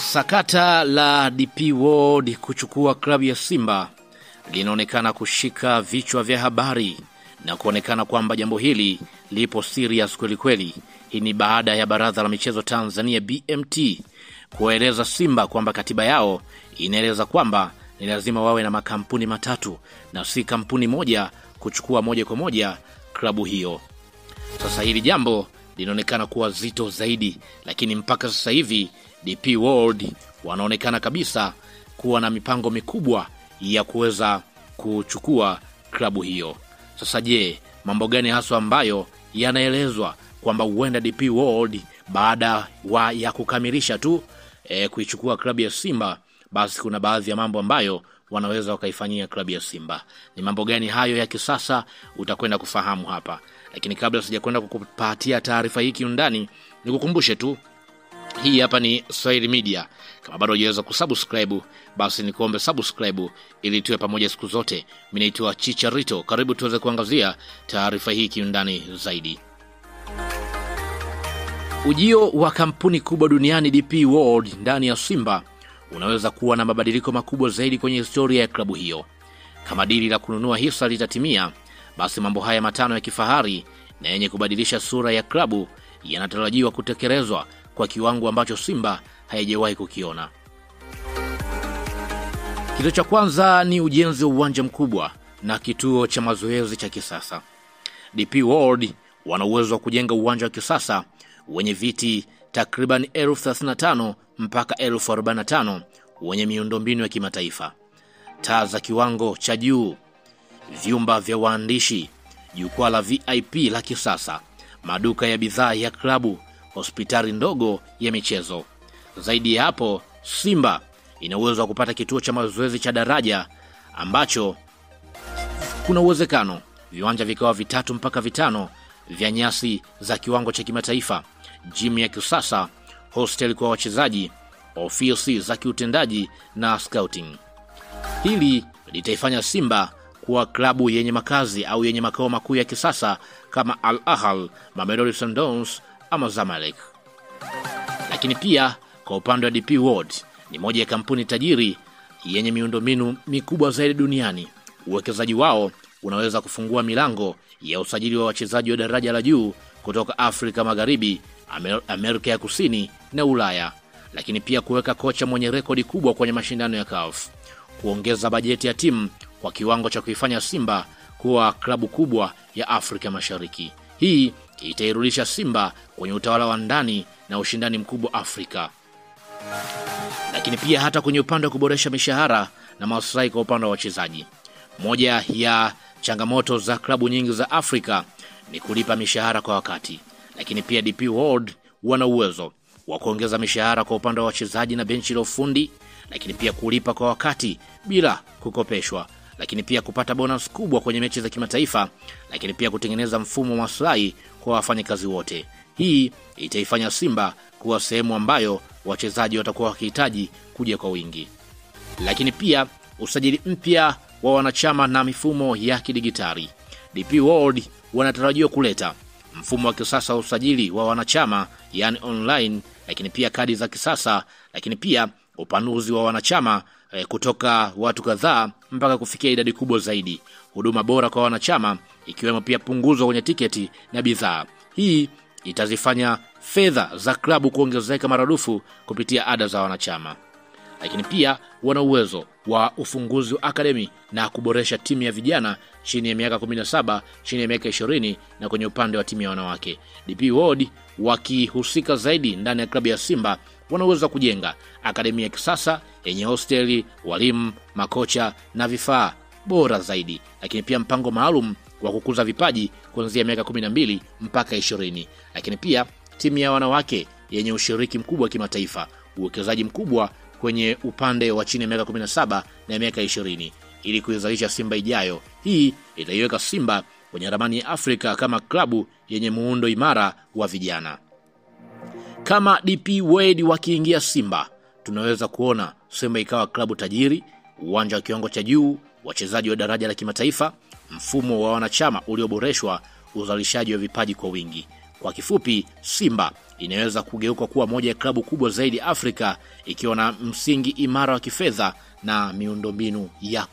Sakata la DP World kuchukua klabu ya Simba linaonekana kushika vichwa vya habari na kuonekana kwamba jambo hili lipo serious kweli kweli. Hii ni baada ya Baraza la Michezo Tanzania BMT kueleza Simba kwamba katiba yao inaeleza kwamba ni lazima wawe na makampuni matatu na si kampuni moja kuchukua moja kwa moja klabu hiyo. Sasa hili jambo linaonekana kuwa zito zaidi, lakini mpaka sasa hivi DP World wanaonekana kabisa kuwa na mipango mikubwa ya kuweza kuchukua klabu hiyo. Sasa je, mambo gani hasa ambayo yanaelezwa kwamba huenda DP World baada ya kukamilisha tu kuichukua klabu ya Simba, basi kuna baadhi ya mambo ambayo wanaweza wakaifanyia klabu ya Simba. Ni mambo gani hayo ya kisasa? Utakwenda kufahamu hapa. Lakini kabla sijakwenda kukupatia taarifa hii kiundani, nikukumbushe tu hii hapa ni Swahili Media. Kama bado hujaweza kusubscribe, basi nikuombe subscribe ili tuwe pamoja siku zote. Mimi naitwa Chicharito. Karibu tuweze kuangazia taarifa hii kiundani zaidi. Ujio wa kampuni kubwa duniani DP World ndani ya Simba unaweza kuwa na mabadiliko makubwa zaidi kwenye historia ya klabu hiyo. Kama dili la kununua hisa litatimia, basi mambo haya matano ya kifahari na yenye kubadilisha sura ya klabu yanatarajiwa kutekelezwa kwa kiwango ambacho Simba haijawahi kukiona. Kitu cha kwanza ni ujenzi wa uwanja mkubwa na kituo cha mazoezi cha kisasa. DP World wana uwezo wa kujenga uwanja wa kisasa wenye viti takriban 35,000 mpaka 45,000 wenye miundombinu ya kimataifa, taa za kiwango cha juu, vyumba vya waandishi, jukwaa la VIP la kisasa, maduka ya bidhaa ya klabu, hospitali ndogo ya michezo. Zaidi ya hapo, Simba ina uwezo wa kupata kituo cha mazoezi cha daraja ambacho kuna uwezekano viwanja vikawa 3 mpaka 5 vya nyasi za kiwango cha kimataifa, gym ya kisasa, hostel kwa wachezaji, ofisi za kiutendaji na scouting. Hili litaifanya Simba kuwa klabu yenye makazi au yenye makao makuu ya kisasa kama Al Ahly, Mamelodi Sundowns ama Zamalek. Lakini pia kwa upande wa DP World, ni moja ya kampuni tajiri yenye miundombinu mikubwa zaidi duniani. Uwekezaji wao unaweza kufungua milango ya usajili wa wachezaji wa daraja la juu kutoka Afrika Magharibi, Amerika ya Kusini na Ulaya. Lakini pia kuweka kocha mwenye rekodi kubwa kwenye mashindano ya CAF, kuongeza bajeti ya timu kwa kiwango cha kuifanya Simba kuwa klabu kubwa ya Afrika Mashariki. Hii itairudisha Simba kwenye utawala wa ndani na ushindani mkubwa Afrika. Lakini pia hata kwenye upande wa kuboresha mishahara na maslahi kwa upande wa wachezaji. Moja ya changamoto za klabu nyingi za Afrika ni kulipa mishahara kwa wakati. Lakini pia DP World wana uwezo wa kuongeza mishahara kwa upande wa wachezaji na benchi la ufundi, lakini pia kulipa kwa wakati bila kukopeshwa, lakini pia kupata bonus kubwa kwenye mechi za kimataifa, lakini pia kutengeneza mfumo wa maslahi kwa wafanyakazi wote. Hii itaifanya Simba kuwa sehemu ambayo wachezaji watakuwa wakihitaji kuja kwa wingi. Lakini pia usajili mpya wa wanachama na mifumo ya kidigitali. DP World wanatarajiwa kuleta mfumo wa kisasa wa usajili wa wanachama, yani online, lakini pia kadi za kisasa, lakini pia upanuzi wa wanachama kutoka watu kadhaa mpaka kufikia idadi kubwa zaidi, huduma bora kwa wanachama ikiwemo pia punguzo kwenye tiketi na bidhaa. Hii itazifanya fedha za klabu kuongezeka maradufu kupitia ada za wanachama. Lakini pia wana uwezo wa ufunguzi wa akademi na kuboresha timu ya vijana chini ya miaka 17, chini ya miaka 20 na kwenye upande wa timu ya wanawake. DP World wakihusika zaidi ndani ya klabu ya Simba wanaweza kujenga akademi ya kisasa yenye hosteli, walimu, makocha na vifaa bora zaidi. Lakini pia mpango maalum wa kukuza vipaji kuanzia miaka 12 mpaka 20. Lakini pia timu ya wanawake yenye ushiriki mkubwa kimataifa, uwekezaji mkubwa kwenye upande wa chini ya miaka 17 na miaka 20 ili kuizalisha Simba ijayo. Hii itaiweka Simba kwenye ramani ya Afrika kama klabu yenye muundo imara wa vijana. Kama DP World wakiingia Simba, tunaweza kuona Simba ikawa klabu tajiri, uwanja wa kiwango cha juu, wachezaji wa daraja la kimataifa, mfumo wa wanachama ulioboreshwa, uzalishaji wa vipaji kwa wingi. Kwa kifupi, Simba inaweza kugeuka kuwa moja ya klabu kubwa zaidi Afrika, ikiwa na msingi imara wa kifedha na miundombinu ya